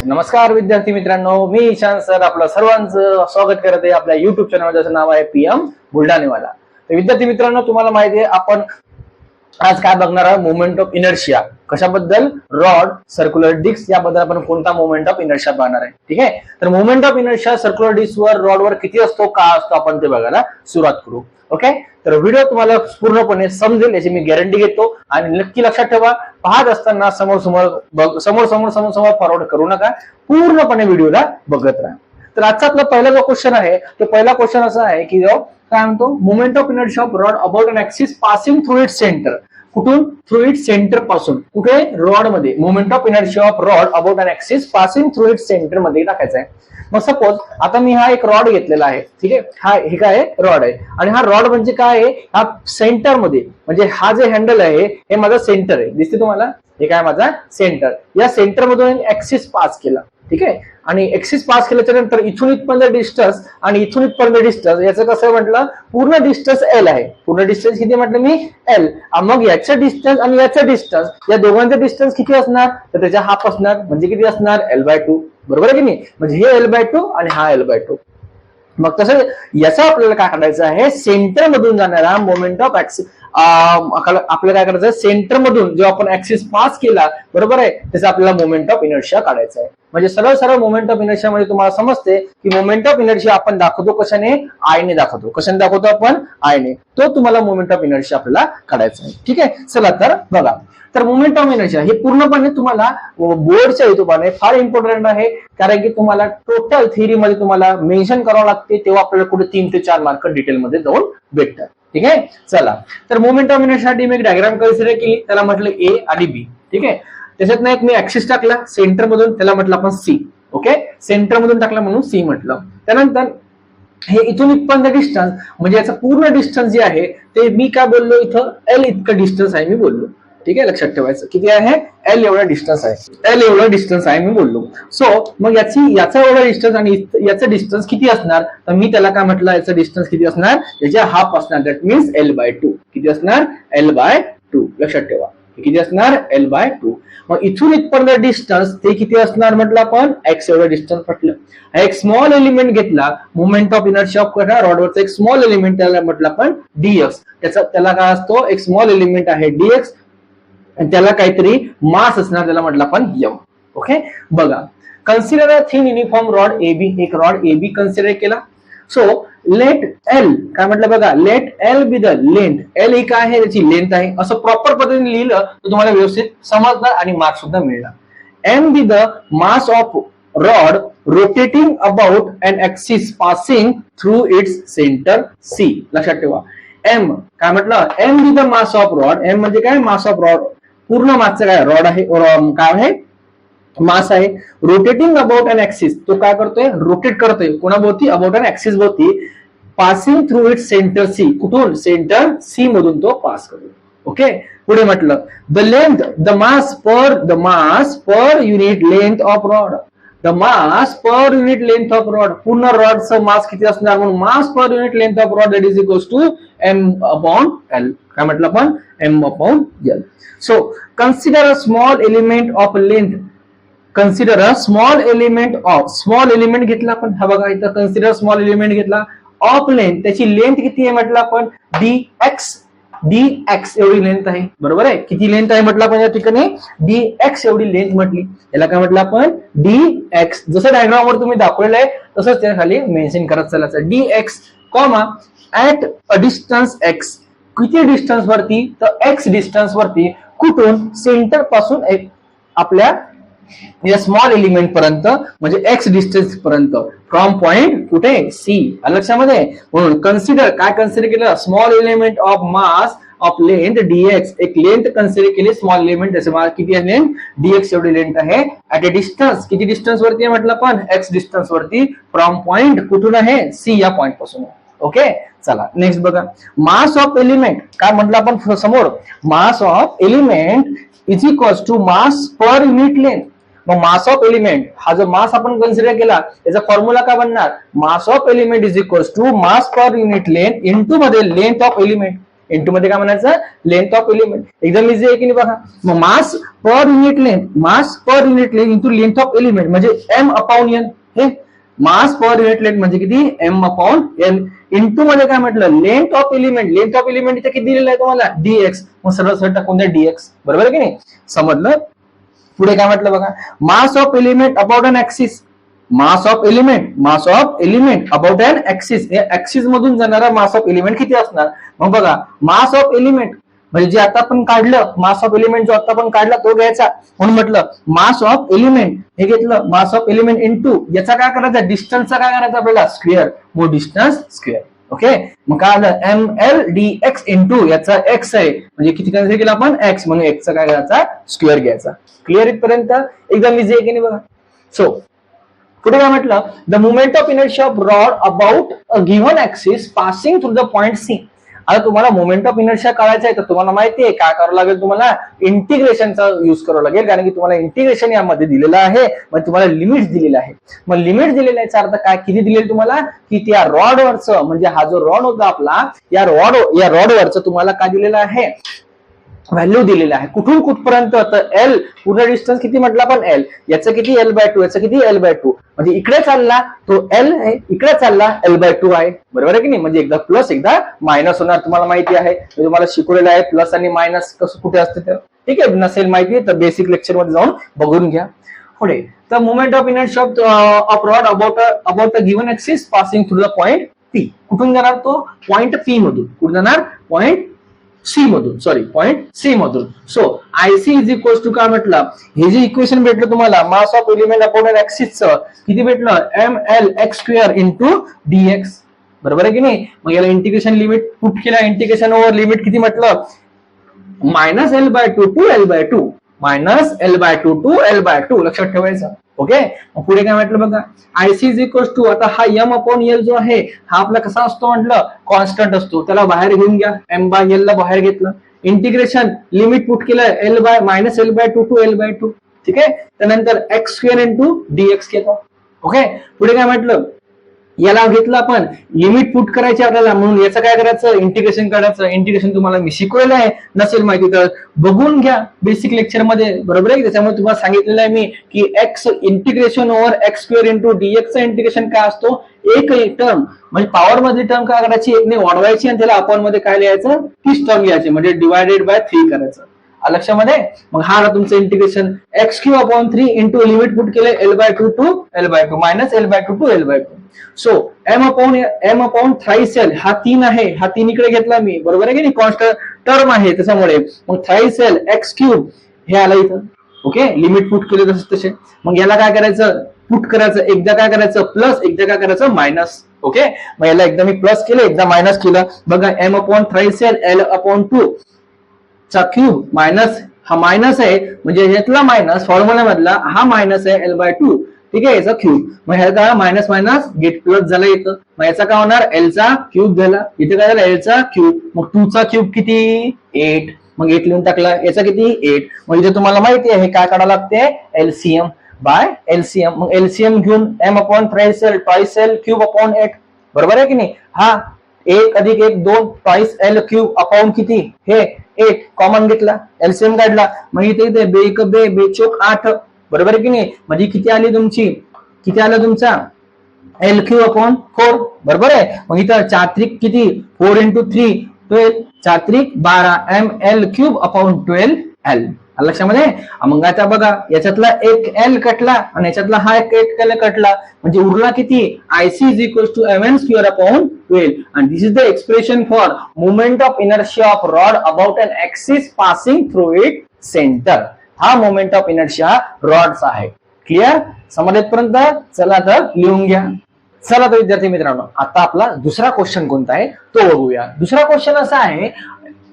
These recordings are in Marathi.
नमस्कार विद्यार्थी मित्रांनो, मी ईशान सर आपलं सर्वांचं स्वागत करत आहे आपल्या युट्यूब चॅनल, ज्याचं नाव आहे PM बुलढाणेवाला. तर विद्यार्थी मित्रांनो, तुम्हाला माहिती आहे आपण आज काय बघणार आहोत? Moment of inertia. कशाबद्दल? रॉड, सर्क्युलर डिस्क याबद्दल आपण कोणता मोमेंट ऑफ इनर्शिया पाहणार आहे. ठीक आहे, तर moment of inertia circular disc वर, रॉड वर किती असतो, का असतो, आपण ते बघायला सुरुवात करू. ओके, तर व्हिडिओ तुम्हाला पूर्णपणे समजेल याची मी गॅरंटी घेतो. आणि नक्की लक्षात ठेवा, पाहत असताना समोर समोर फॉरवर्ड करू नका, पूर्णपणे व्हिडिओला बघत राहा. तर आजचा आपला पहिला जो क्वेश्चन आहे, तो पहिला क्वेश्चन असा आहे की जो काय म्हणतो, moment of inertia of rod about an axis passing through it centre. कुठून? थ्रू इट सेंटर पासून. कुठे? रॉड मध्ये. Moment of inertia of rod about an axis passing through it centre मध्ये टाकायचा आहे. मग सपोज आता मी हा एक रॉड घेतलेला आहे. ठीक आहे, हे काय रॉड आहे, आणि हा रॉड म्हणजे काय आहे, हा सेंटर मध्ये, म्हणजे हा जे हँडल आहे हे माझा सेंटर आहे. दिसते तुम्हाला? हे काय माझा सेंटर. या सेंटर मधून ऍक्सिस पास केला. ठीक आहे, आणि ऍक्सिस पास केल्याच्या नंतर इथून इथपर्यंत डिस्टन्स आणि इथून इथपर्यंत डिस्टन्स, याचं कसं म्हटलं, पूर्ण डिस्टन्स L आहे. पूर्ण डिस्टन्स किती म्हटलं मी? L. मग याचं डिस्टन्स आणि याचं डिस्टन्स, या दोघांचे डिस्टन्स किती असणार? तर त्याच्या हाफ असणार, म्हणजे किती असणार? L/2. बरोबर आहे की नाही? म्हणजे हे L/2 आणि हा L/2. मग तसं याचा आपल्याला काय करायचं आहे, सेंटर मधून जाणारा मोमेंट ऑफ ऍक्सिस आपल्याला काय करायचं, सेंटर मधून जो आपण ऍक्सिस पास केला, बरोबर आहे, त्याचा आपल्याला मोमेंट ऑफ इनर्शिया काढायचा आहे. म्हणजे सरळ मोमेंट ऑफ इनर्शिया म्हणजे तुम्हाला समजते की मोमेंट ऑफ इनर्शिया आपण दाखवतो कशाने? आयने दाखवतो. कशाने दाखवतो आपण? आयने. तो तुम्हाला मोमेंट ऑफ इनर्शिया आपल्याला काढायचा आहे. ठीक आहे, चला तर बघा. तर मोमेंट ऑफ इनर्शिया हे पूर्णपणे तुम्हाला बोर्डच्या हिशोबाने फार इम्पॉर्टंट आहे, कारण की तुम्हाला टोटल थिअरी मध्ये तुम्हाला मेन्शन करावं लागते, तेव्हा आपल्याला कुठे 3 ते 4 मार्क डिटेलमध्ये जाऊन भेटतात. ठीक आहे, चला तर मोमेंट ऑफ इनर्शियासाठी मी एक डायग्राम कन्सिडर केली, त्याला म्हटलं A आणि B. ठीक आहे, त्याच्यात एक मी ऍक्सिस टाकला सेंटर मधून, त्याला म्हटलं आपण C. ओके, सेंटर मधून टाकला म्हणून C म्हटलं. त्यानंतर हे इथून इथपर्यंत डिस्टन्स, म्हणजे याचं पूर्ण डिस्टन्स जे आहे ते मी काय बोललो, इथं L इतकं डिस्टन्स आहे मी बोललो. ठीक आहे, लक्षात ठेवायचं किती आहे? L एवढा डिस्टन्स आहे. L एवढा डिस्टन्स आहे मी बोललो. सो मग याचा एवढा डिस्टन्स आणि याचं डिस्टन्स किती असणार? तर मी त्याला काय म्हटलं, याचं डिस्टन्स किती असणार? याच्या हाफ असणार. That means L/2. किती असणार? L/2. लक्षात ठेवा किती असणार? L/2. मग इथून इथपर्यंत डिस्टन्स ते किती असणार म्हटलं आपण? X एवढं डिस्टन्स म्हटलं. एक स्मॉल एलिमेंट घेतला, मोमेंट ऑफ इनर्शिया ऑफ रॉडवरचा एक स्मॉल एलिमेंट, त्याला म्हटलं आपण dx. त्याला काय असतो? एक स्मॉल एलिमेंट आहे dx, आणि त्याला काहीतरी मास असणार, त्याला म्हटलं आपण m. ओके, बघा, consider a thin uniform rod AB. एक रॉड AB कन्सिडर केला. सो लेट L काय म्हटलं बघा, let L be the length. L ही काय आहे? त्याची लेंथ आहे. असं प्रॉपर पद्धतीने लिहिलं तर तुम्हाला व्यवस्थित समजणार आणि मार्क्स सुद्धा मिळणार. M be the mass of rod rotating about an axis passing through its centre C. लक्षात ठेवा, M काय म्हटलं? M be the mass of rod. M म्हणजे काय? Mass of rod. पूर्ण मासचं काय? रॉड आहे, काय आहे? मास आहे. रोटेटिंग अबाउट अन ऍक्सिस, तो काय करतोय? रोटेट करतोय. कोणाभोवती? अबाउट अन ऍक्सिस भोवती. Passing through it centre C. कुठून? सेंटर C मधून तो पास करतो. ओके, पुढे म्हटलं the mass per unit length of rod. The mass per unit length of rod. पूर्ण रॉडचं मास किती असणार? म्हणून mass per unit length of rod that is equals to M/L. काय म्हटलं आपण? M/L. So consider a small element of length. Consider a small element घेतला आपण. हा बघा इथं consider small element घेतला of length. त्याची लेंथ किती आहे म्हटलं आपण? dx एवढी लेंथ आहे. बरोबर आहे, किती लेंथ आहे म्हटलं आपण या ठिकाणी? dx एवढी लेंथ म्हटली. याला काय म्हटलं आपण? dx. जसं डायग्राम वर तुम्ही दाखवलेलं आहे तसंच त्या खाली मेन्शन करत चालायचं. dx comma at a distance x. किती डिस्टन्स वरती? तर x डिस्टन्स वरती. कुठून? सेंटर पासून आपल्या या स्मॉल एलिमेंट पर्यंत, म्हणजे x डिस्टन्स पर्यंत. फ्रॉम पॉइंट कुठे? C. लक्षामध्ये. म्हणून कन्सिडर काय कन्सिडर केलं? Small element of mass of length dx. एक लेंथ कन्सिडर केली स्मॉल एलिमेंट, त्याचे किती आहे लेंथ? dx एवढी लेंथ आहे. ऍट अ डिस्टन्स, किती डिस्टन्स वरती आहे म्हटलं पण? x डिस्टन्स वरती. फ्रॉम पॉइंट कुठून आहे? C या पॉइंट पासून. ओके, चला नेक्स्ट बघा. मास ऑफ एलिमेंट काय म्हटलं आपण समोर? Mass of element is equals to mass per unit length. मग मास ऑफ एलिमेंट हा जो मास आपण कन्सिडर केला त्याचा फॉर्म्युला काय बनणार? Mass of element is equals to mass per unit length into मध्ये लेंथ ऑफ एलिमेंट. इंटू मध्ये काय म्हणायचं, लेंथ ऑफ एलिमेंट. एकदम इझी आहे की नाही बघा. मग mass per unit length into length of element म्हणजे एम अपॉन एन. हे मास पर युनिट लेंथ म्हणजे किती, एम अपॉन एन. इंटू मध्ये काय म्हटलं, लेंथ ऑफ एलिमेंट इथे किती दिलेलं आहे तुम्हाला, डीएक्स. मग सरळ सरळ टाकून द्या डीएक्स. बरोबर आहे की नाही, समजलं. पुढे काय म्हटलं बघा, mass of element about an axis. Mass of element about an axis. Axis मधून जाणारा मास ऑफ एलिमेंट किती असणार. मग बघा, मास ऑफ एलिमेंट म्हणजे जे आता आपण काढलं, मास ऑफ एलिमेंट जो आता आपण काढला तो घ्यायचा. म्हणून म्हटलं मास ऑफ एलिमेंट हे घेतलं, मास ऑफ एलिमेंट इंटू याचा काय करायचा, डिस्टन्सचा काय करायचा आपल्याला, स्क्वेअर. मग डिस्टन्स स्क्वेअर. ओके. मग काय आलं, M L D X into याचा एक्स आहे म्हणजे किती कन्सिडर केलं आपण, एक्स. म्हणून एक्सचा काय करायचा, स्क्वेअर घ्यायचा. क्लिअर इथपर्यंत एकदम इझी आहे की नाही बघा. सो पुढे काय म्हटलं, the movement of inertia of rod about a given axis passing through the point C. आता तुम्हाला मोमेंट ऑफ इनर्शिया काढायचा आहे तर तुम्हाला माहिती आहे काय करावं लागेल, तुम्हाला इंटिग्रेशनचा युज करावं लागेल. कारण की तुम्हाला इंटिग्रेशन यामध्ये दिलेलं आहे, मग तुम्हाला लिमिट दिलेलं आहे. मग लिमिट दिलेला याचा अर्थ काय, किती दिलेलं तुम्हाला, की त्या रॉडवरचं म्हणजे हा जो रॉड होता आपला, या रॉडवरचं तुम्हाला काय दिलेलं आहे, व्हॅल्यू दिलेला आहे. कुठून कुठपर्यंत, तर एल पूर्ण डिस्टन्स किती म्हटलं आपण, एल. याचं किती, L/2. याचं किती, L/2. म्हणजे इकडे चालला तो एल आहे, इकडे चालला L/2 आहे. बरोबर आहे की नाही. म्हणजे एकदा प्लस एकदा मायनस होणार. तुम्हाला माहिती आहे, तुम्हाला शिकवलेलं आहे प्लस आणि मायनस कसं कुठे असते तर. ठीक आहे, नसेल माहिती तर बेसिक लेक्चर मध्ये जाऊन बघून घ्या. पुढे तर movement of inertia of rod about a given axis passing through the point P. कुठून जाणार तो, पॉइंट पी मधून. कुठून जाणार, पॉइंट पॉइंट सी मधून. So IC is equal to काय म्हटलं, हे जे इक्वेशन भेटलं तुम्हाला mass of element upon N ऍक्सिसचं किती भेटलं, M L X square into DX. बरोबर आहे की नाही. मग याला इंटिग्रेशन लिमिट पुट केला, इंटिग्रेशन ओव्हर लिमिट किती म्हटलं, -L/2 to L/2. -L/2 to L/2 लक्षात ठेवायचं. ओके. पुढे काय म्हटलं बघा, आयसी इज इक्वल टू, आता हा एम अपॉन एल जो आहे हा आपला कसा असतो म्हटलं, कॉन्स्टंट असतो. त्याला बाहेर घेऊन घ्या, M/L ला बाहेर घेतलं. इंटिग्रेशन लिमिट पुट केलं -L/2 टू L/2. ठीक आहे. त्यानंतर एक्स स्क्वेअर इंटू डीएक्स घेतो. ओके. पुढे काय म्हटलं, याला घेतलं आपण, लिमिट पुट करायची आपल्याला. म्हणून याचं काय करायचं, इंटिग्रेशन करायचं. इंटिग्रेशन तुम्हाला मी शिकवलेलं आहे, नसेल माहिती तर बघून घ्या बेसिक लेक्चर मध्ये. बरोबर आहे. त्याच्यामुळे तुम्हाला सांगितलेलं आहे मी की X integration over X square into डीएक्सचं इंटिग्रेशन काय असतो, एक टर्म म्हणजे पॉवर मधली टर्म काय करायची, एकने वाढवायची आणि त्याला अपॉन मध्ये काय लिहायचं, तीच टर्म लिहायची म्हणजे डिवायडेड बाय 3 करायचं. लक्षामध्ये. मग हा तुमचं integration x³ into limit put केले L/2 to L/2 -L/2 to L/2. So M upon thrice L हा 3 आहे, हा 3 इकडे घेतला मी. बरोबर आहे की नाही, कॉन्स्टंट टर्म आहे त्याच्यामुळे. मग थ्राइस एल x³ हे आला इथं. ओके. लिमिट पुट केले तसे. मग याला काय करायचं, पुट करायचं. एकदा काय करायचं प्लस, एकदा काय करायचं मायनस. ओके. मग याला एकदा मी प्लस केलं, एकदा मायनस केलं. बघा M upon thrice L L/2 चा क्यूब मायनस, हा मायनस आहे म्हणजे ह्यातला मायनस फॉर्म्युला मधला हा मायनस आहे L/2. ठीक आहे, याचा क्यूब. मग ह्याचा मायनस मायनस गेट प्लस झाला इथं. मग याचा काय होणार, L चा क्यूब झाला. इथे काय झालं, L चा क्यूब. मग 2 चा क्यूब किती, 8. मग 8 लिहून टाकला. याचा किती, 8. मग इथे तुम्हाला माहिती आहे काय काढावं लागते, LCM बाय LCM. मग LCM घेऊन M upon thrice L twice L cube upon 8. बरोबर आहे की नाही. हा 1 + 1 2 ट्वाइस एल क्यूब अपॉन किती, हे 8 कॉमन घेतला, एलसीएम काढला. मग इथे 2 × 2 2 × 8. बरोबर आहे की नाही. म्हणजे किती आली तुमची, किती आला तुमचा L³ अपॉन 4. बरोबर आहे. मग इथं 4 त्रिक किती, 4 × 3 12, 4 त्रिक 12 mL³ अपॉन 12L. लक्षामध्ये. मग आता बघा याच्यातला एक L कटला आणि याच्यातला हा एक L कटला म्हणजे उरला किती, IC is equal to mn² upon 12. आणि this is the expression for movement of inertia of rod about an axis passing through it centre. हा मोमेंट ऑफ इनर्शिया रॉडचा आहे. क्लिअर, समजलेपर्यंत. चला तर लिहून घ्या. चला तर विद्यार्थी मित्रांनो, आता आपला दुसरा क्वेश्चन कोणता आहे तो बघूया. दुसरा क्वेश्चन असा आहे,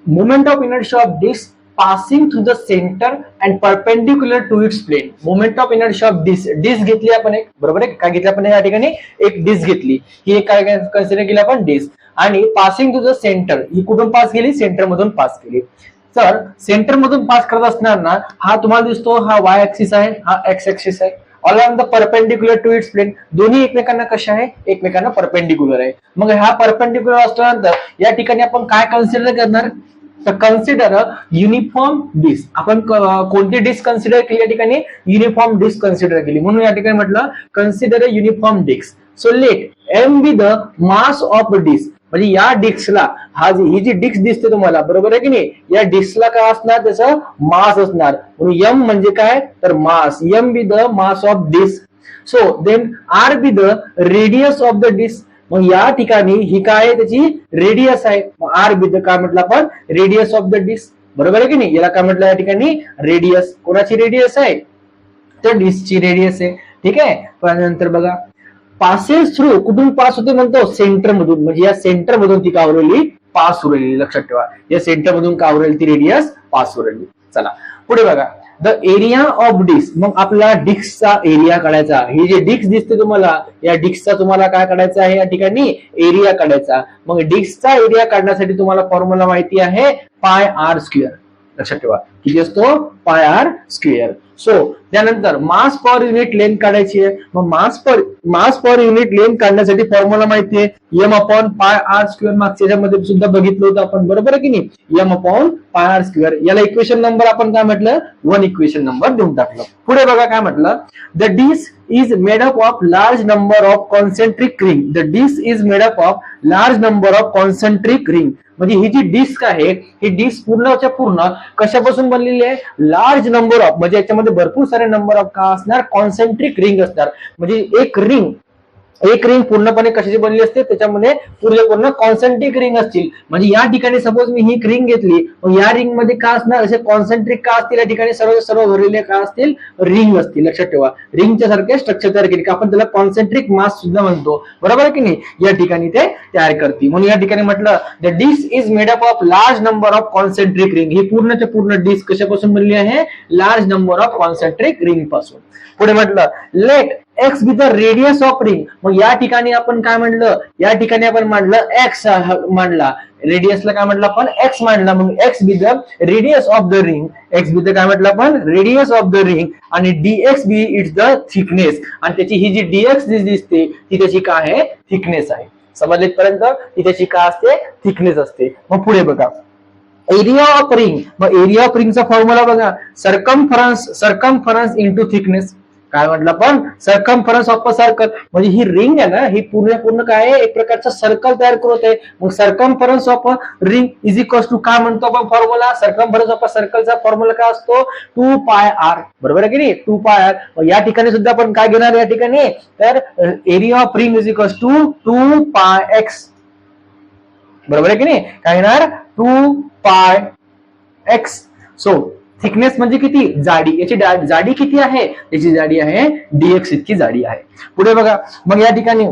moment of inertia of disc passing through the center and perpendicular to its plane. Moment of inertia of disc घेतली आपण एक. बरोबर आहे. काय घेतली आपण या ठिकाणी, एक डिस्क घेतली. ही एक काय कन्सिडर केली आपण, डिस्क. आणि पासिंग टू द सेंटर, ही कुठून पास केली, सेंटर मधून पास केली. तर सेंटर मधून पास करत असणार ना, हा तुम्हाला दिसतो हा y ऍक्सिस आहे, हा x ऍक्सिस आहे. Along the perpendicular to its plane, दोन्ही एकमेकांना कशा आहे, एकमेकांना परपेंडिक्युलर आहे. मग हा परपेंडिक्युलर असल्यानंतर या ठिकाणी आपण काय कन्सिडर करणार, तर कन्सिडर अ युनिफॉर्म डिस्क. आपण कोणती डिस्क कन्सिडर केली या ठिकाणी, युनिफॉर्म डिस्क कन्सिडर केली, म्हणून या ठिकाणी म्हटलं consider a uniform disc. So let M be the mass of disc, म्हणजे या डिस्कला ही जी डिस्क दिसते तुम्हाला, बरोबर आहे की नाही, या डिस्कला काय असणार, त्याचं मास असणार. म्हणून एम म्हणजे काय, तर mass. M be the mass of disc. So then R be the radius of the disc. मग या ठिकाणी ही काय आहे, त्याची रेडियस आहे. मग आर बी द काय म्हटलं आपण, रेडियस ऑफ द डिस्क, बरोबर आहे की नाही. याला काय म्हटलं या ठिकाणी, रेडियस. कोणाची रेडियस आहे, तर डिस्कची रेडियस आहे. ठीक आहे. पण नंतर बघा, पासेस थ्रू, कुठून पास होते म्हणतो, सेंटर मधून. म्हणजे या सेंटर मधून ती कावरली पास होईल. लक्षात ठेवा, या सेंटर मधून कावरेल ती रेडियस पास होईल. चला पुढे बघा, द एरिया ऑफ डिस्क. मग आपला डिस्कचा एरिया काढायचा. ही जे डिस्क दिसते तुम्हाला, या डिस्कचा तुम्हाला काय काढायचा आहे, या ठिकाणी एरिया काढायचा. मग डिस्कचा एरिया काढण्यासाठी तुम्हाला फॉर्म्युला माहिती आहे, पाय आर स्क्वेअर. लक्षात ठेवा, किती असतो, पाय आर स्क्वेअर. सो त्यानंतर मास पर युनिट लेंथ काढायची आहे. मग मास पर युनिट लेंथ काढण्यासाठी फॉर्म्युला माहिती आहे, M upon pi R square. मागच्या मध्ये सुद्धा बघितलं होतं आपण, बरोबर आहे की नाही, M upon pi R square. याला इक्वेशन नंबर आपण काय म्हटलं, 1 इक्वेशन नंबर देऊन टाकलं. पुढे बघा काय म्हटलं, the disc is made up of large number of concentric ring. The disc is made up of large number of concentric ring. म्हणजे ही जी डिस्क आहे, ही डिस्क पूर्णच्या पूर्ण कशापासून बनलेली आहे, लार्ज नंबर ऑफ, म्हणजे याच्यामध्ये भरपूर सारे नंबर ऑफ का असणार, कॉन्सेंट्रिक रिंग असणार. म्हणजे एक रिंग पूर्णपणे कशाची बनली असते, त्याच्यामध्ये पूर्ण कॉन्सेंट्रिक रिंग असतील. म्हणजे या ठिकाणी सपोज मी ही रिंग घेतली, मग या रिंग मध्ये काय असणार, असे कॉन्सेंट्रिक का असतील, या ठिकाणी सर्व भरलेले का असतील, रिंग असतील. लक्षात ठेवा, रिंगच्या सारखे स्ट्रक्चर तयार केले, आपण त्याला कॉन्सेंट्रिक मास सुद्धा म्हणतो, बरोबर आहे की नाही. या ठिकाणी ते तयार करते. म्हणून या ठिकाणी म्हटलं, the disc is made up of large number of concentric ring. ही पूर्णच्या पूर्ण डिस्क कशापासून बनली आहे, large number of concentric ring पासून. पुढे म्हटलं, let X be the radius of ring. मग या ठिकाणी आपण काय म्हणलं, या ठिकाणी आपण मांडलं एक्स मांडला, रेडियसला काय म्हटलं आपण, एक्स मांडला. मग X be the radius of the ring. X be the काय म्हटलं आपण, रेडियस ऑफ द रिंग. आणि DX be its the thickness. आणि त्याची ही जी डीएक्स दिसते, ती त्याची काय आहे, थिकनेस आहे. समजले पर्यंत, ती त्याची काय असते, थिकनेस असते. मग पुढे बघा, एरिया ऑफ रिंग. मग एरिया ऑफ रिंगचा फॉर्म्युला बघा, सरकमफरन्स इंटू थिकनेस. काय म्हटलं आपण, सरकमफरन्स ऑफ अ सर्कल. म्हणजे ही रिंग आहे ना, ही पूर्ण काय आहे, एक प्रकारचं सर्कल तयार करत आहे. मग circumference of a ring is equal to काय म्हणतो आपण फॉर्म्युला, सरकमफरन्स ऑफ अ सर्कलचा फॉर्म्युला काय असतो, 2 पाय आर. बरोबर आहे की नाही, 2 पाय आर. मग या ठिकाणी सुद्धा आपण काय घेणार, या ठिकाणी तर area of ring is equal to 2 pi x. बरोबर आहे की नाही, काय येणार, 2 पाय एक्स. सो थिकनेस म्हणजे किती, जाडी. याची जाडी किती आहे, याची जाडी आहे डीएक्स इतकी जाडी आहे. पुढे बघा, मग या ठिकाणी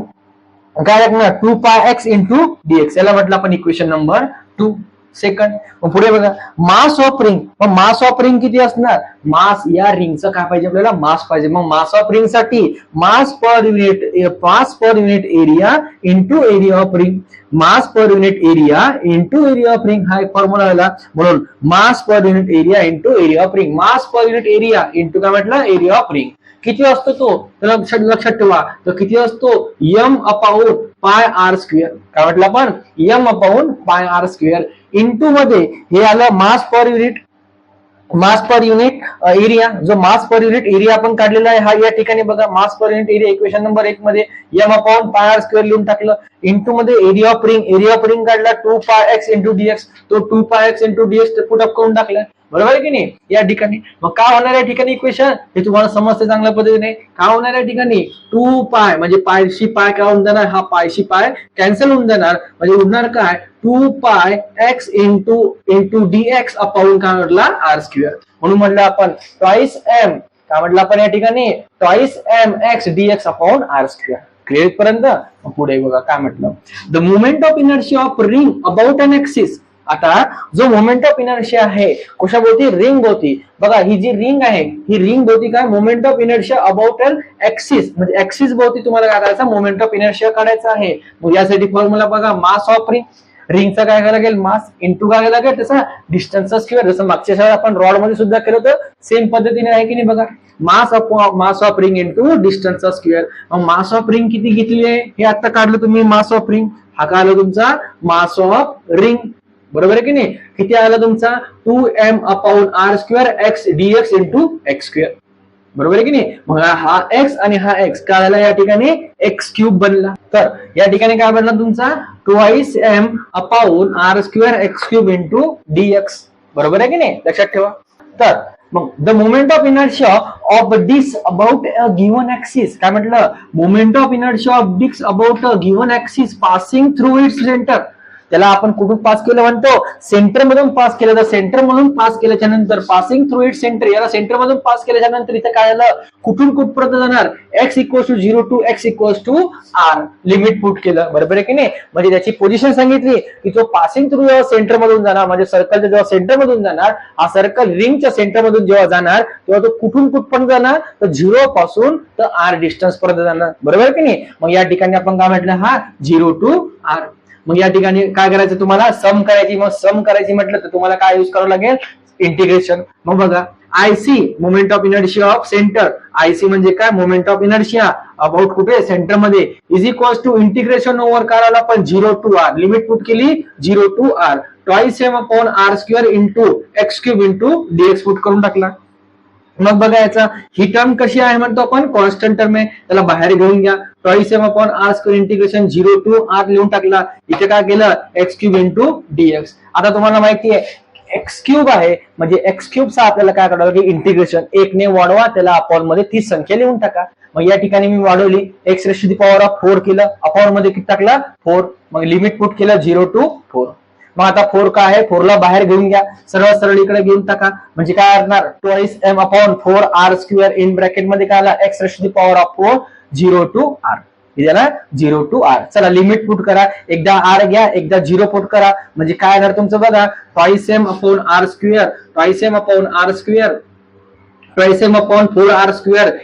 काय लागणार, 2 पाय एक्स इंटू डीएक्स. याला म्हटलं आपण इक्वेशन नंबर 2. सेकंड. मग पुढे बघा, मास ऑफ रिंग. मग मास ऑफ रिंग किती असणार, मास या रिंगचं काय पाहिजे आपल्याला, मास पाहिजे. मग मास ऑफ रिंग साठी mass per unit area into area of ring. Mass per unit area into area of ring हा एक फॉर्म्युला आला. म्हणून mass per unit area into area of ring. Mass per unit area into काय म्हटलं, एरिया ऑफ रिंग. किती असतो तो, तर लक्षात ठेवा, तो किती असतो, M upon pi R square. काय म्हटलं आपण, M upon pi R square. Into मध्ये हे आलं मास पर युनिट एरिया. जो मास पर युनिट एरिया आपण काढलेला आहे, हा या ठिकाणी बघा, mass per unit area equation number 1 मध्ये M upon pi R square लिहून टाकलं. इंटू मध्ये एरिया ऑफ रिंग काढला, 2 पाय एक्स इंटू डीएक्स. तो 2 pi X into DX put up करून टाकला. बरोबर आहे की नाही, या ठिकाणी. मग काय होणार या ठिकाणी इक्वेशन, हे तुम्हाला समजते चांगल्या पद्धतीने. काय होणार या ठिकाणी, 2 पाय म्हणजे पायशी पाय काय होऊन जाणार, हा पायशी पाय कॅन्सल होऊन जाणार. म्हणजे उरणार काय, 2 pi X into dx upon काय म्हटला, आर स्क्वेअर. म्हणून म्हटलं आपण ट्वाइस एम, काय म्हटलं आपण या ठिकाणी, twice M X DX upon R square. Clear पर्यंत. पुढे बघा काय म्हटलं, the moment of inertia of ring about an axis. आता जो मोमेंट ऑफ इनर्शिया आहे कशाभोवती, रिंग भोवती. बघा ही जी रिंग आहे, ही रिंग भोवती काय, moment of inertia about an axis. म्हणजे एक्सिस भोवती तुम्हाला काय करायचा, मोमेंट ऑफ इनर्शिया काढायचा आहे. मग यासाठी फॉर्म्युला बघा, मास ऑफ रिंग. रिंगचा काय करायला लागेल, मास इंटू काय लागेल त्याचा डिस्टन्सचा स्क्वेअर. जसं मागच्या शाळेत आपण रॉड मध्ये सुद्धा केलं होतं, सेम पद्धतीने आहे की नाही बघा. मास ऑफ रिंग इंटू डिस्टन्सचा स्क्वेअर. मास ऑफ रिंग किती घेतली आहे हे आता काढलं तुम्ही. मास ऑफ रिंग हा काय आला तुमचा मास ऑफ रिंग, बरोबर आहे की नाही. किती आला तुमचा 2m/r² x dx into x square, बरोबर आहे की नाही. मग हा एक्स आणि हा एक्स काय आला या ठिकाणी एक्स क्यूब बनला. तर या ठिकाणी काय बनला तुमचा 2m/r² x³ इंटू dx, बरोबर आहे की नाही, लक्षात ठेवा. तर मग the moment of inertia of disc about a given axis, काय म्हटलं, moment of inertia of disc about a given axis passing through its centre. त्याला आपण कुठून पास केलं म्हणतो, सेंटर मधून पास केलं. तर सेंटर मधून पास केल्याच्या नंतर पासिंग थ्रू इट सेंटर, याला सेंटर मधून पास केल्याच्या नंतर इथे काय झालं, कुठून कुठपर्यंत जाणार, x = 0 to x = r limit put केलं, बरोबर आहे की नाही. म्हणजे त्याची पोझिशन सांगितली की तो पासिंग थ्रू सेंटर मधून जाणार, म्हणजे सर्कलच्या जेव्हा सेंटर मधून जाणार, हा सर्कल रिंगच्या सेंटर मधून जेव्हा जाणार तेव्हा तो कुठून कुठपर्यंत जाणार, तर 0 पासून तर r डिस्टन्स पर्यंत जाणार, बरोबर आहे की नाही. मग या ठिकाणी आपण काय म्हटलं, हा 0 टू r. मग या ठिकाणी काय करायचं, तुम्हाला सम करायची. मग सम करायची म्हटलं तर तुम्हाला काय यूज करावं लागेल, इंटिग्रेशन. मग बघा IC moment of inertia of centre, IC म्हणजे काय, मोमेंट ऑफ इनर्शिया अबाउट कुठे सेंटर मध्ये, is equal to integration over करायला पण 0 टू r, लिमिट पुट केली 0 to r, 2m/r² into x³ into dx put करून टाकला. मग बघा याचा ही टर्म कशी आहे म्हणतो आपण, कॉन्स्टंट टर्म आहे, त्याला बाहेर घेऊन घ्या. 2m/r² इंटिग्रेशन 0 टू r लिहून टाकला. इथे काय केलं x³ इंटू dx. आता तुम्हाला माहिती आहे x³ आहे, म्हणजे x³ चा आपल्याला काय करावं की इंटिग्रेशन 1 ने वाढवा, त्याला अपॉन मध्ये ती संख्या लिहून टाका. मग या ठिकाणी मी वाढवली, x⁴ केलं, अपॉन मध्ये किती टाकला 4. मग लिमिट पुट केलं 0 टू 4. मग आता 4 काय आहे, 4 ला बाहेर घेऊन घ्या, सरळ सरळ इकडे घेऊन टाका. म्हणजे काय असणार 2m/4r² इन ब्रॅकेट मध्ये काय आला x⁴ 0 टू r, ना 0 टू r. चला लिमिट पुट करा, एकदा r घ्या एकदा 0 पुट करा. म्हणजे काय येणार तुमचं बघा 2m/r²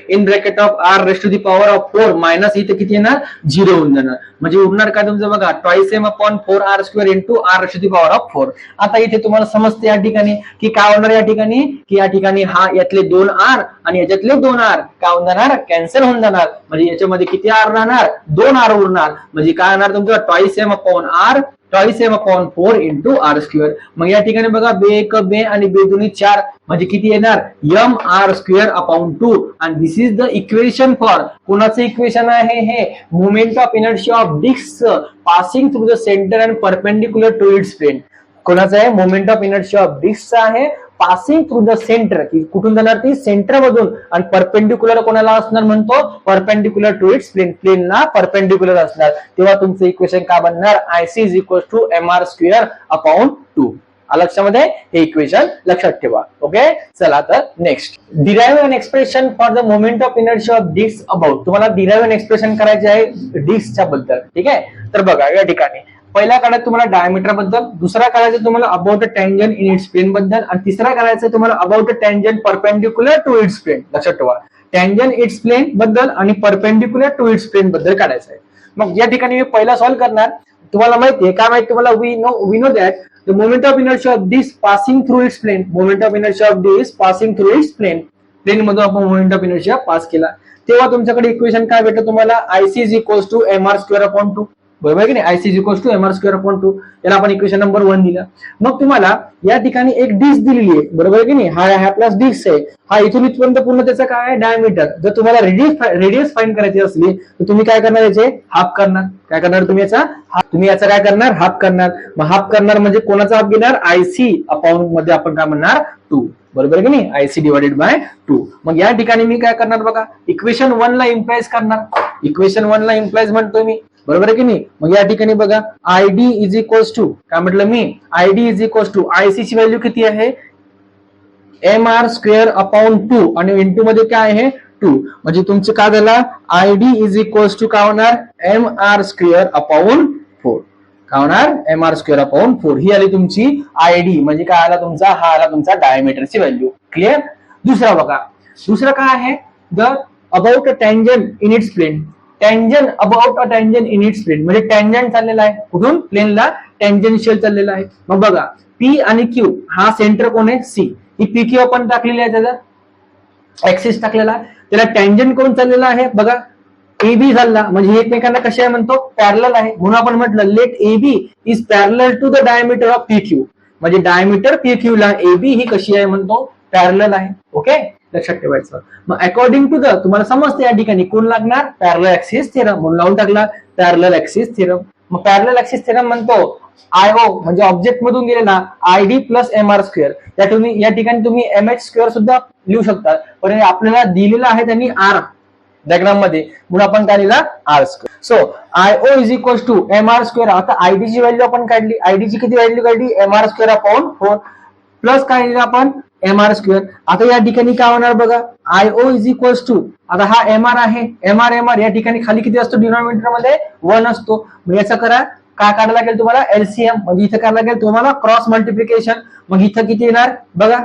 in bracket of r⁴ minus इथे किती येणार 0 होऊन जाणार. म्हणजे उरणार काय तुमचं बघा 2m/4r² इंटू r⁴. आता इथे तुम्हाला समजते या ठिकाणी की काय होणार, या ठिकाणी की या ठिकाणी हा यातले 2 r आणि याच्यातले 2 r काय होऊन जाणार, कॅन्सल होऊन जाणार. म्हणजे याच्यामध्ये किती r राहणार, 2 r उरणार. म्हणजे काय होणार तुमचं 2m/4 इंटू r². मग या ठिकाणी बघा 2 2 आणि 2 2 4 म्हणजे किती येणार mr²/2. आणि this is the equation for, कोणाचं इक्वेशन आहे हे, moment of inertia of disc passing through the centre and perpendicular to its plane. कोणाचं आहे, moment of inertia of disc आहे पासिंग थ्रू द सेंटर, की कुठून जाणार ती सेंटर मधून, आणि परपेंडिक्युलर कोणाला असणार म्हणतो, परपेंडिक्युलर टू इट्स प्लेन, प्लेनला परपेंडिक्युलर असणार. तेव्हा तुमचं इक्वेशन काय बनणार, IC = mr²/2. लक्षामध्ये हे इक्वेशन लक्षात ठेवा. ओके चला तर next, derive an expression for the moment of inertia of disc about. तुम्हाला डिराइव्ह एन एक्सप्रेशन करायचे आहे डिस्कच्या बद्दल, ठीक आहे. तर बघा या ठिकाणी पहिला काढायचं तुम्हाला डायमीटर बद्दल, दुसरा काढायचं तुम्हाला about a tangent in its plane बद्दल, आणि तिसरा करायचं तुम्हाला about a tangent perpendicular to its plane. लक्षात ठेवा टँजंट इट्स प्लेन बद्दल आणि परपेंडिक्युलर टू इट्स प्लेन बद्दल काढायचं आहे. मग या ठिकाणी मी पहिला सॉल्व्ह करणार. तुम्हाला माहिती आहे काय माहिती तुम्हाला, we know that the moment of inertia of disc passing through its plane, moment of inertia of disc passing through its plane, plane मधून आपण मोमेंट ऑफ इनर्शिया पास केला. तेव्हा तुमच्याकडे इक्वेशन काय भेटलं तुम्हाला, IC = mr²/2. बरोबर आहे की नाही, IC = mr²/2. याला आपण इक्वेशन नंबर 1 दिलं. मग तुम्हाला या ठिकाणी एक डिस्क दिलेली आहे, बरोबर आहे की नाही, हा प्लस डिस्क आहे, हा इथून इथपर्यंत पूर्ण त्याचा काय आहे डायमीटर. जर तुम्हाला रेडियस फाइंड करायची असली तर तुम्ही काय करणार, याचे हाफ करणार. काय करणार तुम्ही याचा काय करणार, हाफ करणार. मग हाफ करणार म्हणजे कोणाचा हाफ घेणार, IC अपॉन मध्ये आपण काय म्हणणार 2, बरोबर आहे की नाही, IC / 2. मग या ठिकाणी मी काय करणार बघा, इक्वेशन 1 ला इम्प्लाइज करणार. इक्वेशन 1 ला इम्प्लाइज म्हणतोय मी, बरोबर आहे की नाही. मग या ठिकाणी बघा ID = काय म्हटलं मी, ID = IC ची व्हॅल्यू किती आहे mr²/2 आणि इंटू मध्ये काय आहे 2. म्हणजे तुमचं काय झालं ID = काय होणार mr²/4. काय होणार mr²/4. ही आली तुमची ID, म्हणजे काय आला तुमचा, हा आला तुमचा डायमीटरची व्हॅल्यू. क्लिअर. दुसरा बघा, दुसरा काय आहे, the about a tangent in its plane. Tangent about a tangent in its plane, म्हणजे टँजंट चाललेला आहे कुठून प्लेनला, टँजन्शियल चाललेला आहे. मग बघा पी आणि क्यू हा सेंटर कोण आहे सी, ही पी क्यू आपण टाकलेली आहे, त्याचा ऍक्सिस टाकलेला, त्याला टँजंट कोण चाललेला आहे बघा ए बी चालला, म्हणजे हे एकमेकांना कसे आहे म्हणतो पॅरलल आहे, म्हणून आपण म्हटलं let A B is parallel to the diameter of P Q, म्हणजे डायमीटर पी क्यू ला ए बी ही कशी आहे म्हणतो पॅरलल आहे. ओके लक्षात ठेवायचं. मग अकॉर्डिंग टू द तुम्हाला समजते या ठिकाणी कोण लागणार पॅरलल ऍक्सिस थेरम, म्हणून लावून टाकला पॅरलल ऍक्सिस थेरम. मग पॅरलल ऍक्सिस थेरम म्हणतो आयओ म्हणजे ऑब्जेक्ट मधून गेलेला I D plus M R square, या ठिकाणी तुम्ही एम एच स्क्वेअर सुद्धा लिहू शकता, पण आपल्याला दिलेला आहे त्यांनी आर डायग्राम मध्ये, म्हणून आपण काय लिहिला R square. So IO is equal to M R square. आता आयडी ची व्हॅल्यू आपण काढली, आयडी ची किती व्हॅल्यू काढली M R square upon 4 plus काय लिहिलं आपण एम आर स्क्वेअर. आता या ठिकाणी काय होणार बघा आयओ इज इक्वल टू, आता हा एम आर आहे, एम आर या ठिकाणी खाली किती असतो डिनॉमिनेटर मध्ये 1 असतो, मग याचा करा काय काढायला लागेल तुम्हाला एलसीएम, म्हणजे इथं करायला लागेल तुम्हाला क्रॉस मल्टिप्लिकेशन. मग इथं किती येणार बघा,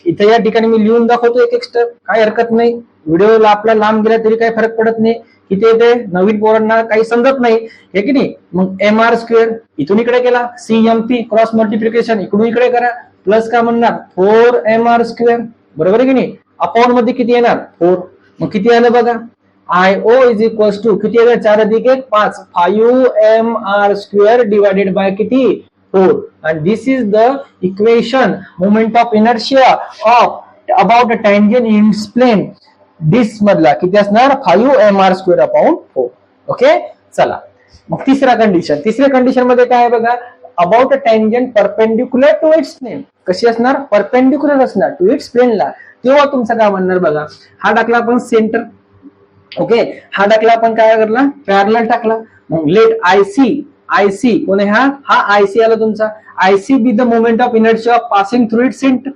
इथं या ठिकाणी मी लिहून दाखवतो एक एक स्टेप, काय हरकत नाही, व्हिडिओ आपला लांब गेला तरी काही फरक पडत नाही, इथे येते नवीन पोरांना काही समजत नाही हे की नाही. मग एम आर स्क्वेअर इथून इकडे गेला, सीएमपी क्रॉस मल्टिप्लिकेशन इकडून इकडे करा, प्लस काय म्हणणार 4 एम आर स्क्वेअर, बरोबर आहे की नाही, अपॉन मध्ये किती येणार 4. मग किती आलं बघा आयओ इज इक्वल टू किती आलं 4 अधिक 1 5 5 M R square divided by किती 4. and this is the equation moment of inertia of about a tangent in its plane. this मधला किती असणार 5 mr square upon 4. ओके चला मग तिसऱ्या कंडिशन मध्ये काय आहे बघा about a tangent perpendicular to its plane. कशी असणार परपेंडिक्युलर असणार टू इट्स प्लेनला, तेव्हा तुमचं काय म्हणणार बघा, हा टाकला आपण सेंटर, ओके हा टाकला आपण काय करला पॅरलल टाकला. मग लेट आयसी कोण आहे हा आयसी आला तुमचा, IC be the moment of inertia passing through it centre,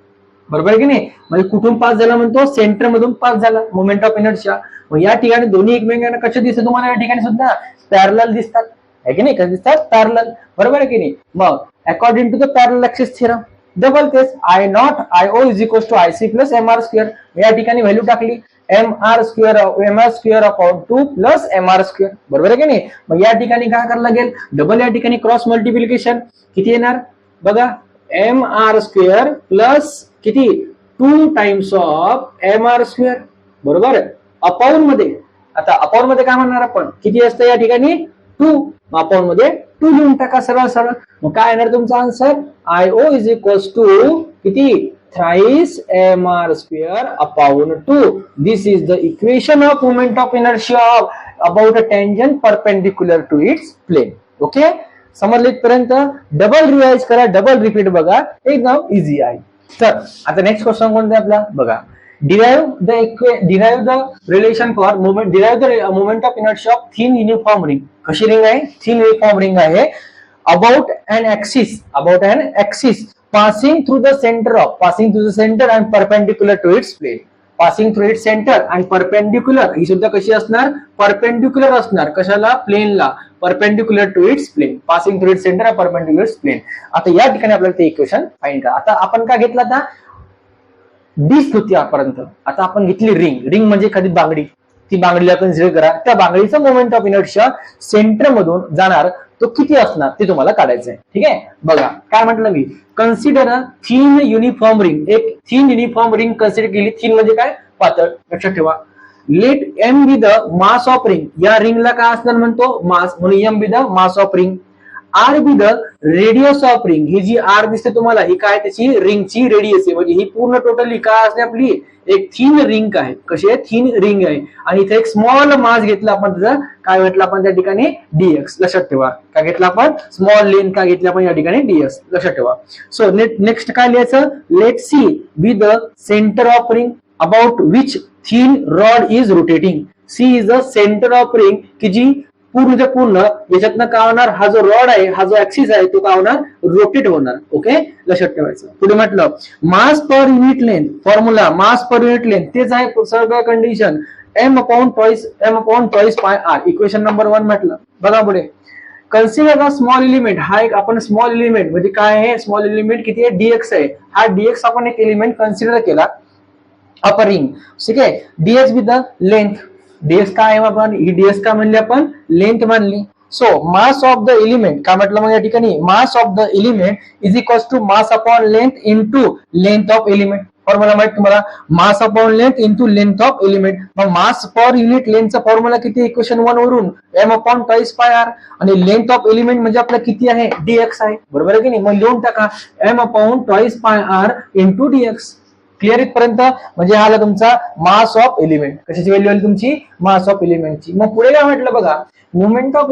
बरोबर आहे की नाही, म्हणजे कुठून पास झाला म्हणतो सेंटर मधून पास झाला मोमेंट ऑफ इनर्शिया. मग या ठिकाणी दोन्ही एकमेकांना कसे दिसतात तुम्हाला या ठिकाणी सुद्धा पॅरलल दिसतात आहे की नाही, कसे दिसतात पॅरलल, बरोबर आहे की नाही. मग according to the parallel axis theorem double case I not IO is equal to IC plus M R square, या ठिकाणी व्हॅल्यू टाकली M R square upon 2 plus M R square, बरोबर आहे की नाही. मग या ठिकाणी काय करायला लागेल डबल, या ठिकाणी क्रॉस मल्टिप्लिकेशन किती येणार बघा एम आर स्क्वेअर प्लस किती 2 times of M R square, बरोबर अपॉन मध्ये. आता अपॉन मध्ये काय म्हणणार आपण किती असतं या ठिकाणी 2, अपॉन मध्ये 2 लिहून टाका सरळ सरळ. मग काय येणार तुमचा answer IO is equal to किती thrice mr square upon 2. This is the equation of moment of inertia about a tangent perpendicular to its plane. Okay समजले इथपर्यंत. डबल रिवाइज करा, डबल रिपीट बघा, एकदम इझी आहे. तर आता नेक्स्ट क्वेश्चन कोणता आहे आपला बघा derive the relation for moment, derive the moment of inertia of thin uniform ring. कशी रिंग आहे thin uniform ring आहे about an axis passing through the center and perpendicular to its plane. passing through its center and perpendicular ही सुद्धा कशी असणार परपेंडिक्युलर असणार कशाला प्लेनला, perpendicular to its plane, passing through its center and perpendicular to its plane. आता या ठिकाणी आपल्याला ते इक्वेशन फाइंड करा. आता आपण काय घेतलं आता डिस्क होती आपर्यंत, आता आपण घेतली रिंग म्हणजे एखादी बांगडी, ती बांगडीला कन्सिडर करा, त्या बांगडीचा मोमेंट ऑफ इनर्शिया सेंटर मधून जाणार तो किती असणार ते तुम्हाला काढायचं आहे. ठीक आहे बघा काय म्हटलं मी consider a thin uniform ring, एक थिन युनिफॉर्म रिंग कन्सिडर केली, थिन म्हणजे काय पातळ, लक्षात ठेवा. Let M be the mass of ring, या रिंगला काय असणार म्हणतो मास, म्हणून M be the mass of ring. R be the radius of ring, ही जी आर दिसते तुम्हाला ही काय त्याची रिंगची रेडियस आहे, म्हणजे ही पूर्ण टोटली काय असते आपली एक थिन रिंग आहे, कशी आहे थिन रिंग आहे. आणि इथे एक स्मॉल मास घेतला आपण, त्याचा काय घेतला आपण त्या ठिकाणी डीएक्स, लक्षात ठेवा. काय घेतला आपण स्मॉल लेंथ काय घेतली आपण या ठिकाणी डीएक्स, लक्षात ठेवा. सो नेक्स्ट काय लिहायचं let C be the centre of ring about which thin rod is rotating. C is the centre of ring की जी पूर्ण याच्यातनं काय होणार हा जो रॉड आहे हा जो ऍक्सिस आहे तो काय होणार रोटेट होणार. ओके लक्षात ठेवायचं. पुढे म्हटलं mass per unit length, formula mass per unit length तेच आहे सगळं condition m upon twice pi R, equation number 1 म्हटलं. बघा पुढे कन्सिडर द स्मॉल एलिमेंट, हा एक आपण स्मॉल एलिमेंट म्हणजे काय आहे स्मॉल एलिमेंट किती आहे डीएक्स आहे, हा डीएक्स आपण एक एलिमेंट कन्सिडर केला अपर रिंग, ठीक आहे. Dx with the length dx काय आहे आपण, ही डीएक्स काय म्हणली आपण, लेंथ मानली. So mass of the element काय म्हटलं मग या ठिकाणी, mass of the element is equal to mass upon length into length of element. Formula माहित तुम्हाला, mass upon length into length of element. मग मास पर युनिट लेंथचा फॉर्म्युला किती, इक्वेशन 1 वरून m upon twice pi R, आणि लेंथ ऑफ एलिमेंट म्हणजे आपला किती आहे, dx आहे, बरोबर आहे की नाही. मग लिहून टाका m upon twice pi R into dx. Clear इथपर्यंत, म्हणजे हा आला तुमचा मास ऑफ एलिमेंट. कशाची व्हॅल्यू आली तुमची, मास ऑफ एलिमेंटची. मग पुढे काय म्हटलं बघा, moment of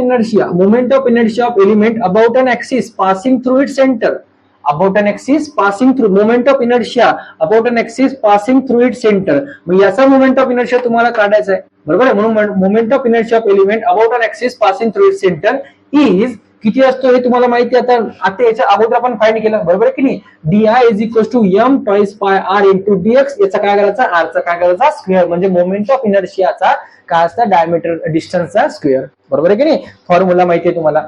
inertia of element about an axis passing through it centre. About an axis passing through, moment of inertia about an axis passing through its center. मग याचा मोमेंट ऑफ इनर्शिया तुम्हाला काढायचा आहे, बरोबर आहे. म्हणून moment of inertia of element about an axis passing through its centre is किती असतो हे तुम्हाला माहिती आहे. आता याच्या अगोदर आपण फाइंड केलं, बरोबर आहे की नाही. D is equal to M twice pi R into dx. याचा काय करायचा, आरचा काय करायचा, स्क्वेअर. म्हणजे मोमेंट ऑफ इनर्शियाचा काय असता, डायमीटर डिस्टन्सचा स्क्वेअर, बरोबर आहे की नाही. फॉर्म्युला माहिती आहे तुम्हाला.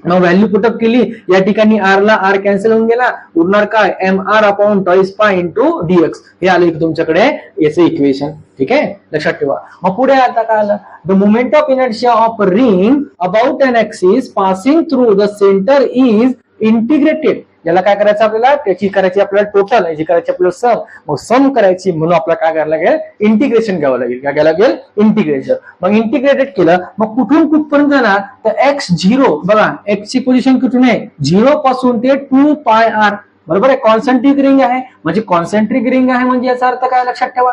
मग व्हॅल्यू पुटअप केली, या ठिकाणी आर ला आर कॅन्सल होऊन गेला, उरणार काय, M R upon twice pi into dx. हे आलं तुमच्याकडे याचं इक्वेशन, ठीक आहे, लक्षात ठेवा. मग पुढे आता काय आलं, the moment of inertia of ring about an axis passing through the centre is integrated. याला काय करायचं आपल्याला, त्याची करायची आपल्याला टोटल, याची करायची आपल्याला सम. मग सम करायची म्हणून आपल्याला काय करायला लागेल, इंटिग्रेशन घ्यावं लागेल. काय घ्यावं लागेल, इंटिग्रेशन. मग इंटिग्रेटेड केलं, मग कुठून कुठपर्यंत जाणार, तर एक्स झिरो, बघा एक्स ची पोझिशन कुठून आहे, 0 पासून ते 2 पाय आर, बरोबर आहे. कॉन्सेंट्रिक रिंग आहे, म्हणजे कॉन्सेंट्रिक रिंग आहे म्हणजे याचा अर्थ काय, लक्षात ठेवा.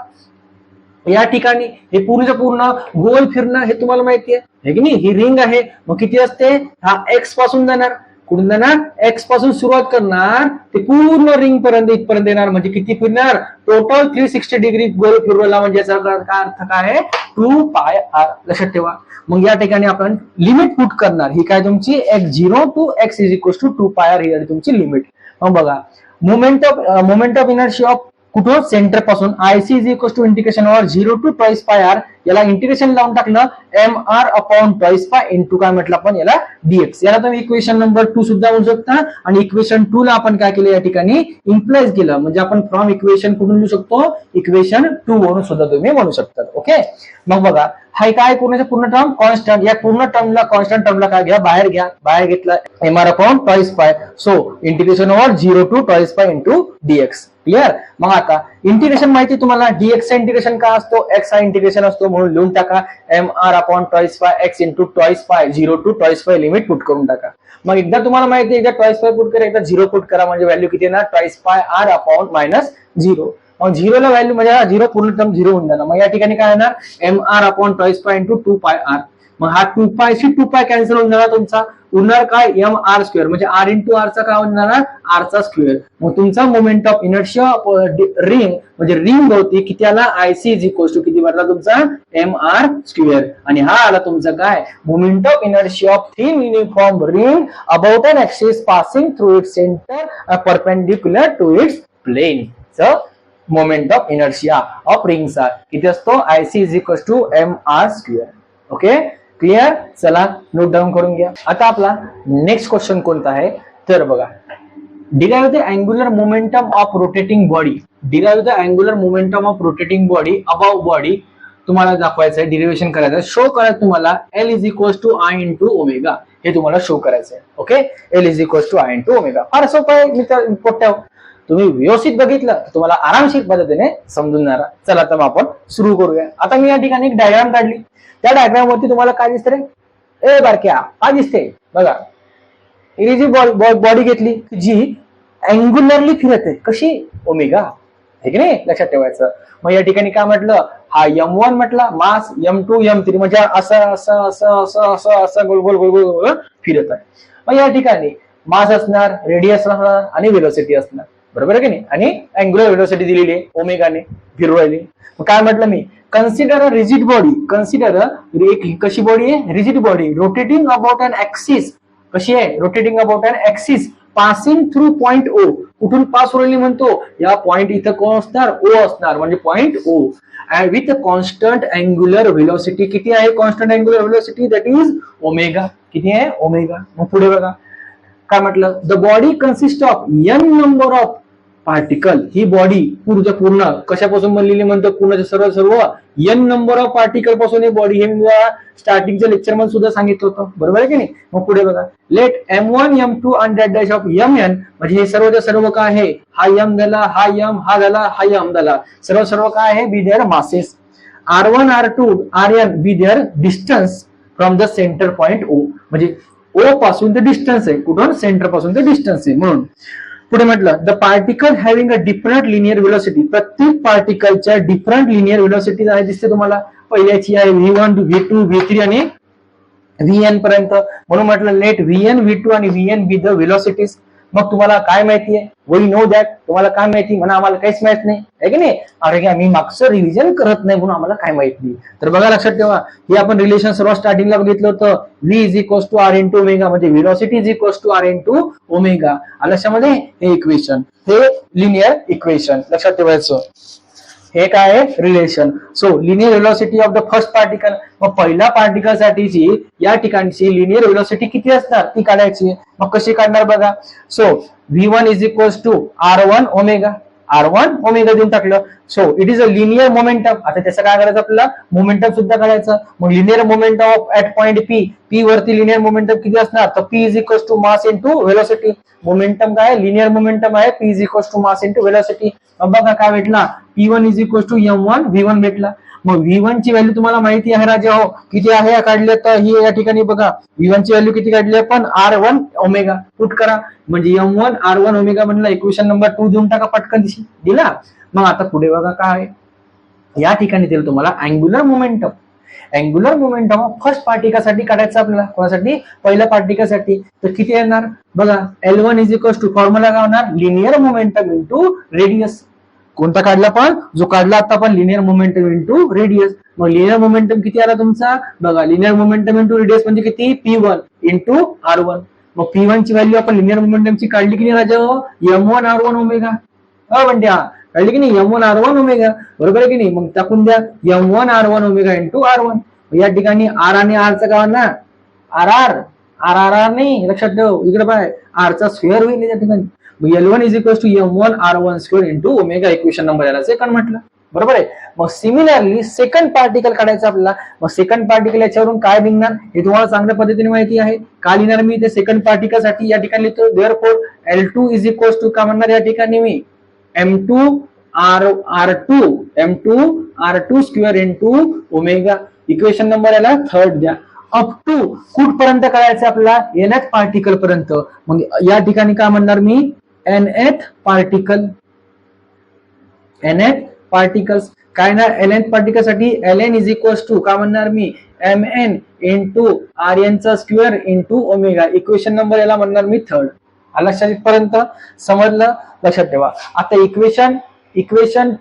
या ठिकाणी हे पूर्णच्या पूर्ण गोल फिरणं हे तुम्हाला माहिती आहे की नाही. ही रिंग आहे, मग किती असते, हा एक्स पासून जाणार, कुठून जाणार, एक्स पासून सुरुवात करणार ते पूर्ण रिंग पर्यंत इथपर्यंत येणार. म्हणजे किती फिरणार, टोटल 360 डिग्री गोल फिरवला, म्हणजे याचा अर्थ काय आहे, 2 पाय आर, लक्षात ठेवा. मग या ठिकाणी आपण लिमिट पुट करणार, ही काय तुमची x0 to x is equal to 2 pi R, ही तुमची लिमिट. मग बघा मोमेंट ऑफ इनर्शिया ऑफ कुठं, सेंटर पासून IC is equal to integration over 0 to twice pi R. याला इंटिग्रेशन लावून टाकलं, M R upon twice pi into काय म्हटलं आपण याला, डीएक्स. याला तुम्ही इक्वेशन नंबर 2 सुद्धा म्हणू शकता. आणि इक्वेशन 2 ला आपण काय केलं, या ठिकाणी इम्प्लाइज केलं. म्हणजे आपण फ्रॉम इक्वेशन कुठून लिहू शकतो, इक्वेशन 2 वरून सुद्धा तुम्ही म्हणू शकता. ओके, मग बघा हा काय पूर्ण टर्म कॉन्स्टंट, या पूर्ण टर्मला कॉन्स्टंट टर्मला काय घ्या, बाहेर घ्या, बाहेर घेतला M R upon twice pi. So integration over 0 to twice pi into dx. Clear. मग आता इंटिग्रेशन माहिती तुम्हाला, डीएक्स इंटिग्रेशन काय असतो, एक्स हा इंटिग्रेशन असतो, म्हणून लिहून टाका एम आर अपॉन ट्वाइस पाय एक्स इंटू ट्वाइस पाय 0 टू ट्वाइस पाय लिमिट पुट करून टाका. मग एकदा तुम्हाला माहिती, एकदा ट्वाइस पाय पुट करा, एकदा 0 पुट करा, म्हणजे व्हॅल्यू किती येणार, twice pi R upon minus 0. मग 0 ला व्हॅल्यू म्हणजे 0 पूर्ण टर्म 0 होऊन जाणार. मग या ठिकाणी काय येणार, M R upon twice pi into 2 pi R. मग हा 2 पाय शी 2 पाय कॅन्सल होऊन जाणार तुमचा, उरणार काय, एम आर स्क्वेअर, म्हणजे आर इंटू आरचा काय होणार, आरचा स्क्वेअर. मग तुमचा मोमेंट ऑफ इनर्शिया रिंग, म्हणजे रिंग होती किती आला, आयसी इज इक्वल टू किती भरला तुमचा, एम आर स्क्वेअर. आणि हा आला तुमचा काय, moment of inertia of thin uniform ring about an axis passing through its centre perpendicular to its plane. So moment of inertia of रिंगचा किती असतो, IC is equal to M R square. Okay, clear. चला नोट डाऊन करून घ्या. आता आपला नेक्स्ट क्वेश्चन कोणता आहे, तर बघा, derive the angular momentum of rotating body. Derive the angular momentum of rotating body above body तुम्हाला दाखवायचं आहे, डिरिव्हेशन करायचं आहे, शो करायचं तुम्हाला. L is equal to I into omega, हे तुम्हाला शो करायचं आहे. Okay, L is equal to I into omega. फार सोपं आहे मित्र, पोट्याव तुम्ही व्यवस्थित बघितलं तर तुम्हाला आरामशीर पद्धतीने समजून जाणार. चला तर मग आपण सुरू करूया. आता मी या ठिकाणी एक डायग्राम काढली, त्या डायग्राम वरती तुम्हाला काय दिसते रे, ए बारक्या काय दिसते बघा, ही जी बॉडी घेतली जी अँग्युलरली फिरत आहे, कशी, ओमेगा, हे की नाही, लक्षात ठेवायचं. मग या ठिकाणी काय म्हटलं, हा M1 म्हटला मास, M2 M3 म्हणजे असं असं असं असं असं असं गोल गोल गोल गोल फिरत आहे. मग या ठिकाणी मास असणार, रेडियस असणार आणि वेलोसिटी असणार, बरोबर आहे की नाही. आणि अँग्युलर वेलोसिटी दिलेली आहे ओमेगाने फिरू राहिली. मग काय म्हटलं मी, consider a rigid body. Consider एक कशी बॉडी आहे, rigid body, rotating about an axis. कशी आहे, rotating about an axis passing through point O. कुठून पास होईल म्हणतो, या पॉइंट इथं कोण असणार, ओ असणार, म्हणजे point O. With constant angular velocity. किती आहे constant angular velocity, that is omega. किती आहे, ओमेगा. मग पुढे बघा काय म्हटलं, the body consist of an number of particle ही बॉडी पूर्ण कशापासून बनलेली म्हणतो, पूर्णच्या सर्व एन नंबर ऑफ पार्टिकल पासून ही बॉडी, हे मी स्टार्टिंगच्या लेक्चर मध्ये सुद्धा सांगितलं होतं, बरोबर आहे की नाही. मग पुढे बघा, लेट M1 M2 आणि डॅट डॅश ऑफ Mn, म्हणजे हे सर्व काय आहे, हा M झाला, हा M हा झाला, हा M झाला, सर्व काय आहे, be their masses. R1 R2 Rn be their distance from the centre point O, म्हणजे O पासून ते डिस्टन्स आहे, कुठून, सेंटर पासून ते डिस्टन्स आहे. म्हणून पुढे म्हटलं, the particle having a different linear velocity, प्रत्येक पार्टिकलच्या डिफरंट लिनियर व्हेलॉसिटी आहे दिसते तुम्हाला. पहिल्याची आहे V1 V2 V3 आणि Vn पर्यंत. म्हणून म्हटलं लेट Vn V2 आणि Vn बी द व्हेलॉसिटीज. मग तुम्हाला काय माहिती आहे, वी नो दॅट, तुम्हाला काय माहिती, म्हणा आम्हाला काहीच माहित नाही आहे की नाही. अरे आम्ही मागचं रिव्हिजन करत नाही म्हणून आम्हाला काय माहित नाही. तर बघा लक्षात ठेवा, हे आपण रिलेशन सर्व स्टार्टिंगला बघितलं होतं, V is equals to R into omega, म्हणजे velocity is equals to R into omega. लक्षामध्ये हे इक्वेशन, हे लिनियर इक्वेशन लक्षात ठेवायचं. हे काय आहे, relation. So linear velocity of the first particle, मग पहिल्या पार्टिकल साठीची या ठिकाणची लिनियर व्हेलॉसिटी किती असणार ती काढायची. मग कशी काढणार बघा. So V1 is equals to R1 omega, R1 omega देऊन टाकलं. So it is a linear momentum. आता त्याचं काय करायचं, आपल्याला मोमेंटम सुद्धा काढायचं. मग linear momentum of at point P वरती लिनियर मोमेंटम किती असणार, तर P is equals to mass into velocity. Momentum काय, लिनियर मोमेंटम आहे, P is equals to mass into velocity. मग बघा काय भेटला, P1 is equals to M1 V1 भेटला. मग V1 ची व्हॅल्यू तुम्हाला माहिती आहे राजा हो, किती आहे काढले, तर ही या ठिकाणी बघा V1 ची व्हॅल्यू किती काढली आपण, R1 ओमेगा. पुट करा, म्हणजे M1 R1 ओमेगा म्हणलं, इक्वेशन नंबर 2 देऊन टाका पटकन, दिला. मग आता पुढे बघा काय, या ठिकाणी दिलं तुम्हाला angular momentum. Angular momentum first पार्टिकलसाठी काढायचं आपल्याला, कोणासाठी, पहिल्या पार्टिकलसाठी. तर किती येणार बघा, L1 is equals to, formula काय होणार, लिनियर मोमेंटम इंटू रेडियस. कोणता काढला पण, जो काढला आता आपण, लिनियर मोमेंटम इंटू रेडियस. मग लिनियर मोमेंटम किती आला तुमचा बघा, लिनियर मोमेंटम इंटू रेडियस म्हणजे किती, P1 इंटू R1. मग P1 ची व्हॅल्यू आपण लिनियर मोमेंटमची काढली की नाही राजा, M1 R1 ओमेगा. म्हणजे काढली की नाही, M1 R1 ओमेगा, बरोबर आहे की नाही. मग टाकून द्या M1 R1 omega into R1. या ठिकाणी R आणि R चा काय ना, RR नाही, लक्षात ठेव, इकडे पाय, R चा स्क्वेअर होईल या ठिकाणी. L1 is equals to M1 R1 square into omega, equation number याला सेकंड म्हटलं, बरोबर आहे. मग सिमिलरली सेकंड पार्टिकल काढायचं आपल्याला. मग सेकंड पार्टिकल याच्यावरून काय निघणार हे तुम्हाला चांगल्या पद्धतीने माहिती आहे. काय लिहिणार मी ते सेकंड पार्टिकल साठी, या ठिकाणी लिहितो therefore L2 is equals to काय म्हणणार या ठिकाणी मी, M2 R2 square into omega, equation number याला थर्ड द्या. अप टू कुठपर्यंत करायचं आपल्याला, nth पार्टिकल पर्यंत. मग या ठिकाणी काय म्हणणार मी, nth पार्टिकल्स काय ना, nth पार्टिकल साठी Ln इज इक्वल्स टू काय म्हणणार मी, Mn इंटू Rn चा square into omega, equation number याला म्हणणार मी थर्ड. लक्षात इथपर्यंत समजलं, लक्षात ठेवा. आता इक्वेशन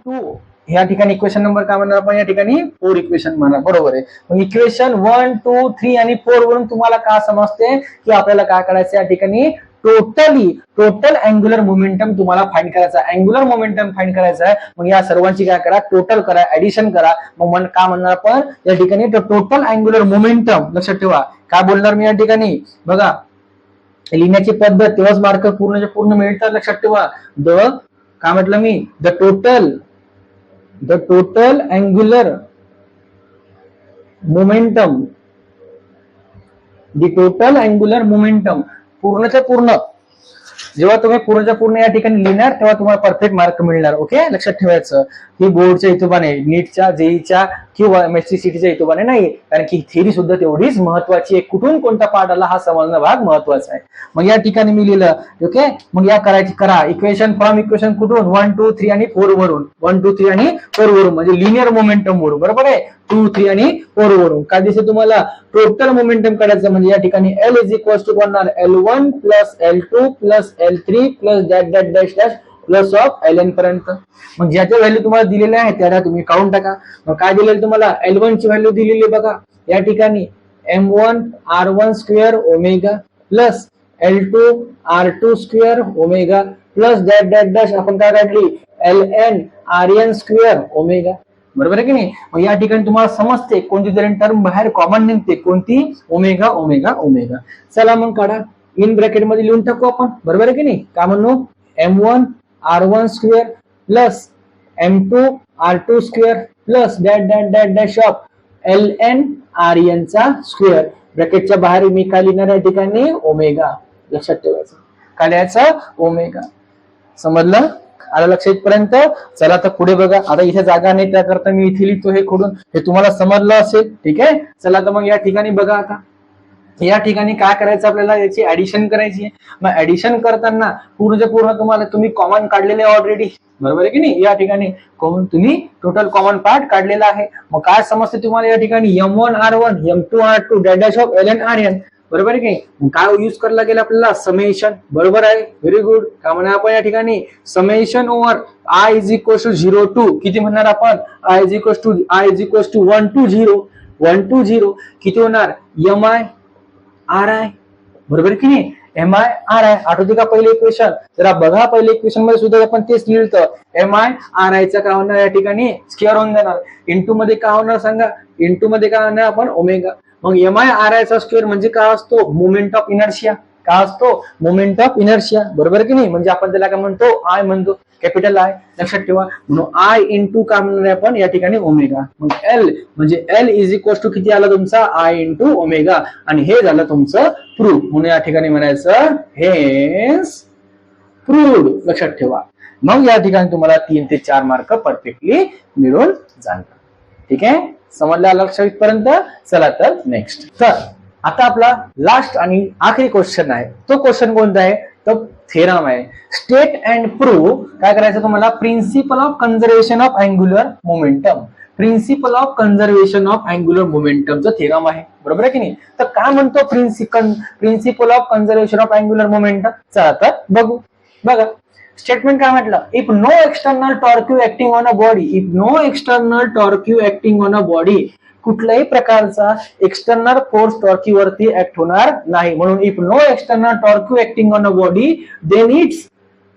2 या ठिकाणी इक्वेशन नंबर काय म्हणणार आपण, या ठिकाणी 4 इक्वेशन म्हणणार, बरोबर आहे. मग इक्वेशन 1 2 3 आणि 4 वरून तुम्हाला काय समजते की आपल्याला काय करायचं, या ठिकाणी टोटल अँग्युलर मोमेंटम तुम्हाला फाइंड करायचा. अँग्युलर मोमेंटम फाइंड करायचा आहे. मग या सर्वांची काय करा, टोटल करा, ऍडिशन करा. मग काय म्हणणार आपण या ठिकाणी, टोटल अँग्युलर मोमेंटम. लक्षात ठेवा काय बोलणार मी या ठिकाणी बघा, लिहिण्याची पद्धत तेव्हाच मार्क पूर्ण मिळतात. लक्षात ठेवा, काय म्हटलं मी, द टोटल अँग्युलर मोमेंटम, पूर्णच्या पूर्ण. जेव्हा तुम्ही पूर्णच्या पूर्ण या ठिकाणी लिहिणार तेव्हा तुम्हाला परफेक्ट मार्क मिळणार. ओके, लक्षात ठेवायचं. ही बोर्डच्या हिशोबाने, नीटच्या, जेईच्या किंवा MSc/CETच्या हिशोबाने नाही, कारण की थेरी सुद्धा तेवढीच महत्वाची आहे. कुठून कोणता पार्ट आला हा समजणं भाग महत्वाचा आहे. मग या ठिकाणी मी लिहिलं. ओके, मग या करा इक्वेशन फ्रॉम इक्वेशन कुठून, 1 2 3 आणि 4 वरून, 1 2 3 आणि 4 वरून, म्हणजे लिनियर मोमेंटम वरून, बरोबर आहे. 2 3 आणि 4 वरून काय दिसते तुम्हाला, टोटल मोमेंटम काढायचं. म्हणजे या ठिकाणी L इज इक्वल्स टू बनणार L1 plus L2 plus L3 plus dash dash dash dash plus of Ln पर्यंत. मग ज्याच्या व्हॅल्यू तुम्हाला दिलेल्या आहे त्याला तुम्ही काउंट टाका. मग काय दिलेलं तुम्हाला, L1 ची व्हॅल्यू दिलेली बघा या ठिकाणी, M1 R1 square omega plus L2 R2 square omega plus dash dash dash आपण काय काढली, Ln Rn स्क्वेअर ओमेगा, बरोबर आहे की नाही. मग या ठिकाणी तुम्हाला समजते कोणती तरी टर्म बाहेर कॉमन निघते, कोणती, ओमेगा ओमेगा ओमेगा. चला मग काढा, इन ब्रॅकेट मध्ये लिहून टाकू आपण, बरोबर आहे की नाही. काय म्हणू, M1 R1 square plus M2 R2 square plus dot dot dot dash of LN RN चा स्क्वेअर. ब्रॅकेटच्या बाहेर मी काय लिहिणार या ठिकाणी ओमेगा. लक्षात ठेवायचं काय लिहायचं ओमेगा. समजलं आलं लक्षात पर्यंत. चला तर पुढे बघा. आता इथे जागा नाही त्याकरता मी इथे लिहितो हे खोडून. हे तुम्हाला समजलं असेल ठीक आहे. चला तर मग या ठिकाणी बघा. आता या ठिकाणी काय करायचं आपल्याला याची ऍडिशन करायची आहे. मग ऍडिशन करताना पूर्ण तुम्हाला तुम्ही कॉमन काढलेले ऑलरेडी बरोबर आहे की नाही. या ठिकाणी कॉमन तुम्ही टोटल कॉमन पार्ट काढलेला आहे. मग काय समजते तुम्हाला या ठिकाणी M1 R1 M2 R2 dash dash of LN RN बरोबर आहे की. काय यूज करायला गेलं आपल्याला समेशन. बरोबर आहे व्हेरी गुड. काय म्हणा आपण या ठिकाणी summation over I is equal to 0 to किती म्हणणार आपण I is equal to 1 to 0 किती होणार MI RI बरोबर की नाही. MI RI आठवते का पहिले इक्वेशन. जरा बघा पहिले इक्वेशन मध्ये सुद्धा आपण तेच लिहिलं. MI RI चा काय होणार या ठिकाणी स्क्वेअर होऊन जाणार. इंटू मध्ये काय होणार सांगा. इंटू मध्ये काय होणार आपण ओमेगा. मग MI RI चा स्क्वेअर म्हणजे काय असतो मोमेंट ऑफ इनर्शिया. काय असतो मोमेंट ऑफ इनर्शिया बरोबर की नाही. म्हणजे आपण त्याला काय म्हणतो आय म्हणतो कॅपिटल आय. लक्षात ठेवा. म्हणून आय इंटू काय म्हणणार आपण या ठिकाणी ओमेगा. मग एल म्हणजे एल इज इक्वल टू किती आला तुमचा आय इंटू ओमेगा. आणि हे झालं तुमचं प्रूफ. म्हणून या ठिकाणी म्हणायचं हेन्स प्रूव्ड. लक्षात ठेवा. मग या ठिकाणी तुम्हाला 3 ते 4 मार्क परफेक्टली मिळून जाणार. ठीक आहे समजलं लक्षात पर्यंत. चला तर नेक्स्ट. तर आता आपला लास्ट आणि आखरी क्वेश्चन आहे. तो क्वेश्चन कोणता आहे तो थेरम आहे. स्टेट अँड प्रूव्ह काय करायचं तुम्हाला principle of conservation of angular momentum. Principle of conservation of angular मोमेंटमचं थेरम आहे बरोबर आहे की नाही. तर काय म्हणतो principle of conservation of angular momentum. चला तर बघू. बघा स्टेटमेंट काय म्हटलं. If no external torque acting on a body. If no external torque acting on a body कुठल्याही प्रकारचा एक्सटर्नल फोर्स टॉर्क्यूवरती ऍक्ट होणार नाही. म्हणून if no external torque acting on a body then its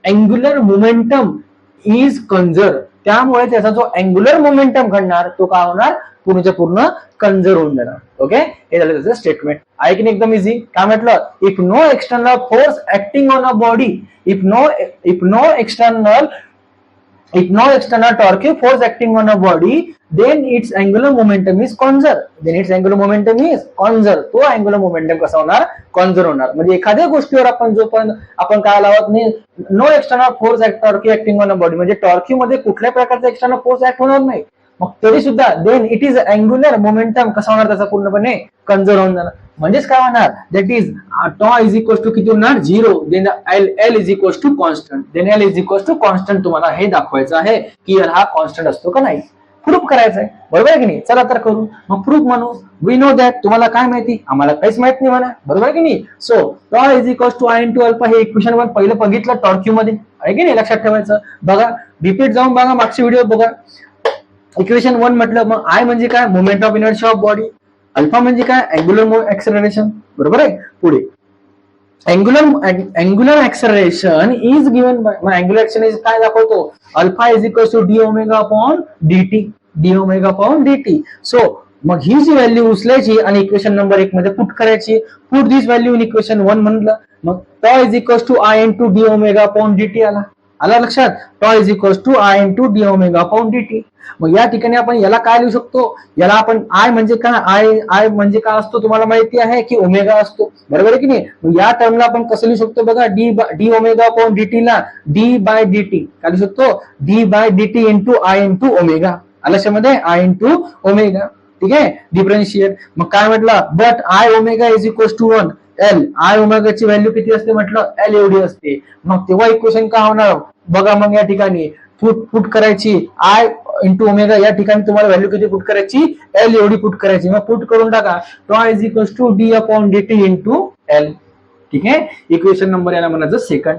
angular momentum is conserve. त्यामुळे त्याचा जो अँग्युलर मोमेंटम घडणार तो काय होणार पूर्णच्या पूर्ण कन्झर्व होऊन जाणार. ओके हे झालं त्याचं स्टेटमेंट. आहे की नाही एकदम इझी. काय म्हटलं if no external force acting on a body if no external torque force acting on a body then its angular momentum is conserved. तो angular momentum कसा होणार कॉन्झर्व होणार. म्हणजे एखाद्या गोष्टीवर आपण जोपर्यंत आपण काय लावत नाही no external force torque acting on a body म्हणजे टॉर्क्यू मध्ये कुठल्या प्रकारचा एक्सटर्नल फोर्स ऍक्ट होणार नाही. मग तरी सुद्धा then it is angular momentum कसा होणार त्याचा पूर्णपणे कन्झर्व होऊन जाणार. म्हणजेच काय होणार that is tau is equal to किती होणार 0 then L is equal to constant. Then L is equal to constant. तुम्हाला हे दाखवायचं आहे की एल हा कॉन्स्टंट असतो का नाही. प्रूफ करायचं आहे बरोबर आहे की नाही. चला तर करू. मग प्रूफ म्हणू. We know that. तुम्हाला काय माहिती आम्हाला काहीच माहित नाही म्हणा बरोबर आहे की नाही. So tau is equal to I into alpha हे इक्वेशन वन पहिलं बघितलं टॉर्क्यू मध्ये आहे की नाही. लक्षात ठेवायचं. बघा रिपीट जाऊन बघा मागचे व्हिडिओ बघा. इक्वेशन 1 म्हटलं मग आय म्हणजे काय moment of inertia of body. Alpha म्हणजे काय अँग्युलर ऍक्सेलरेशन बरोबर आहे. पुढे angular acceleration is given by angular acceleration काय दाखवतो alpha is equal to D omega upon dt. So मग ही जी व्हॅल्यू उचलायची आणि इक्वेशन नंबर 1 मध्ये पुट करायची. Put this value in equation 1 म्हणलं. मग tau is equal to I into D omega upon dt आला लक्षात. Tau is equal to I into D omega upon dt. मग या ठिकाणी आपण याला काय लिहू शकतो याला आपण आय म्हणजे काय आय म्हणजे काय असतो तुम्हाला माहिती आहे की ओमेगा असतो बरोबर आहे की नाही. मग या टर्मला आपण कसं लिहू शकतो बघा डी ओमेगा अपॉन dt ला डी बाय dt काय लिहू शकतो D by dt into I into omega. आलक्षामध्ये आय इंटू ओमेगा. ठीक आहे डिफरन्शिएट. मग काय म्हटलं but I omega is equal to 1 L. I ओमेगाची व्हॅल्यू किती असते म्हटलं एल एवढी असते. मग तेव्हा इक्वेशन काय होणार बघा. मग या ठिकाणी पुट करायची आय इंटू ओमेगा. या ठिकाणी तुम्हाला व्हॅल्यू किती पुट करायची एल एवढी पुट करायची. मग पुट करून टाका tau is equal to D upon dt into L. ठीक आहे इक्वेशन नंबर याला म्हणायचं सेकंड.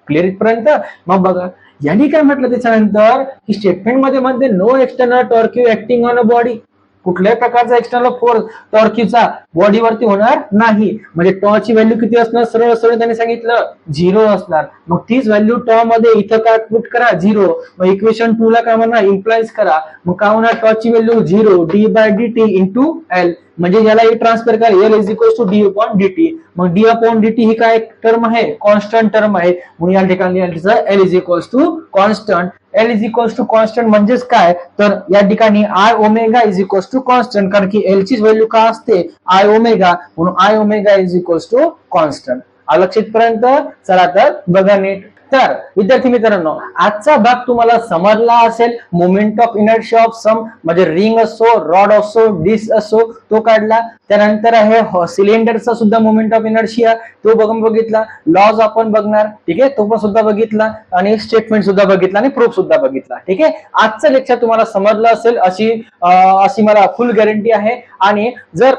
क्लिअर इथपर्यंत. मग बघा यांनी काय म्हटलं त्याच्यानंतर की स्टेटमेंट मध्ये म्हणते no external torque acting on a body. कुठल्याही प्रकारचा एक्सटर्नल फोर्स टॉर्क्यूचा बॉडीवरती होणार नाही. म्हणजे टॉची व्हॅल्यू किती असणार सरळ सरळ त्यांनी सांगितलं 0 असणार. मग तीच व्हॅल्यू टॉ मध्ये इथं काय पुट करा 0. मग इक्वेशन 2 ला काय म्हणणार इम्प्लाइज करा. मग काय होणार टॉची value 0 D by dt into L. म्हणजे याला ट्रान्सफर करा, L is equal to D upon dt. मग डी अपॉन dt ही काय टर्म आहे, कॉन्स्टंट टर्म आहे, म्हणून या ठिकाणी L is equal to constant. L is equal to constant म्हणजेच काय, तर या ठिकाणी I omega is equal to constant, कारण की एल ची व्हॅल्यू काय असते आय ओमेगा, म्हणून I omega is equal to constant. लक्षित पर्यंत चला तर बघा नीट. तर विद्यार्थी मित्रांनो, आजचा भाग तुम्हाला समजला असेल. Moment of inertia of some म्हणजे रिंग असो, रॉड असो, डिस्क असो, तो काढला. त्यानंतर आहे सिलेंडरचा सुद्धा मोमेंट ऑफ इनर्शिया, तो बघितला. लॉज आपण बघणार, ठीक आहे, तो पण सुद्धा बघितला, आणि स्टेटमेंट सुद्धा बघितला, आणि प्रूफ सुद्धा बघितला. ठीक आहे, आजचं लेक्चर तुम्हाला समजलं असेल अशी मला फुल गॅरंटी आहे. आणि जर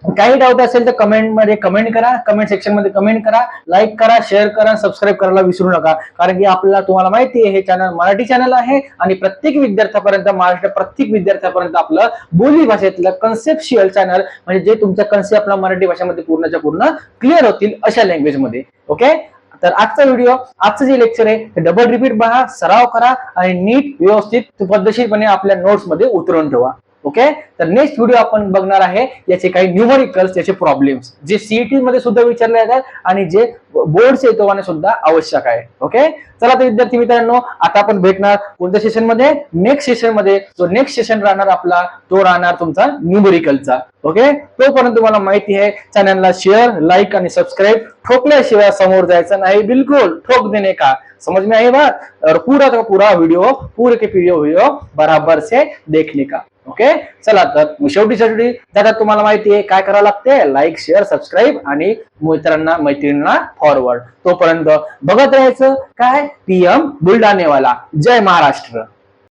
काही डाऊट असेल तर कमेंट मध्ये कमेंट करा, कमेंट सेक्शन मध्ये कमेंट करा, लाईक करा, शेअर करा, सबस्क्राईब करायला विसरू नका. कारण की आपल्याला तुम्हाला माहिती आहे हे चॅनल मराठी चॅनल आहे, आणि प्रत्येक विद्यार्थ्यापर्यंत, महाराष्ट्र प्रत्येक विद्यार्थ्यापर्यंत आपलं बोली भाषेतलं कन्सेप्शियल चॅनल, म्हणजे जे तुमच्या कन्सेप्ट आपला मराठी भाषेमध्ये पूर्णच्या पूर्ण क्लिअर होतील अशा लँग्वेज मध्ये. ओके, तर आजचं जे लेक्चर आहे ते डबल रिपीट पहा, सराव करा, आणि नीट व्यवस्थित पद्धतशीरपणे आपल्या नोट्स मध्ये उतरवून ठेवा. ओके, तर नेक्स्ट व्हिडिओ आपण बघणार आहे याचे काही न्यूमरिकल्स, याचे प्रॉब्लेम्स जे सीईटी मध्ये सुद्धा विचारले जातात, आणि जे बोर्डच्या हिशोबाने सुद्धा आवश्यक आहे. ओके, चला तर विद्यार्थी मित्रांनो, आता आपण भेटणार कोणत्या सेशन मध्ये, नेक्स्ट सेशन मध्ये. जो नेक्स्ट सेशन राहणार आपला, तो राहणार तुमचा न्यूमरिकलचा. ओके, तोपर्यंत तुम्हाला माहिती आहे चॅनलला शेअर, लाईक आणि सबस्क्राईब ठोकल्याशिवाय समोर जायचं नाही, बिलकुल ठोक देने का. समझ में आई बात? और पूरा का पूरा वीडियो, पूरे के वीडियो बराबर से देखने का. ओके, चला तर शेवटी दादा तुम्हाला माहिती आहे काय करावं लागते, लाईक, शेअर, सबस्क्राईब, आणि मित्रांना मैत्रिणींना फॉरवर्ड. तोपर्यंत बघत राहायचं काय, PM बुलढाणेवाला. जय महाराष्ट्र.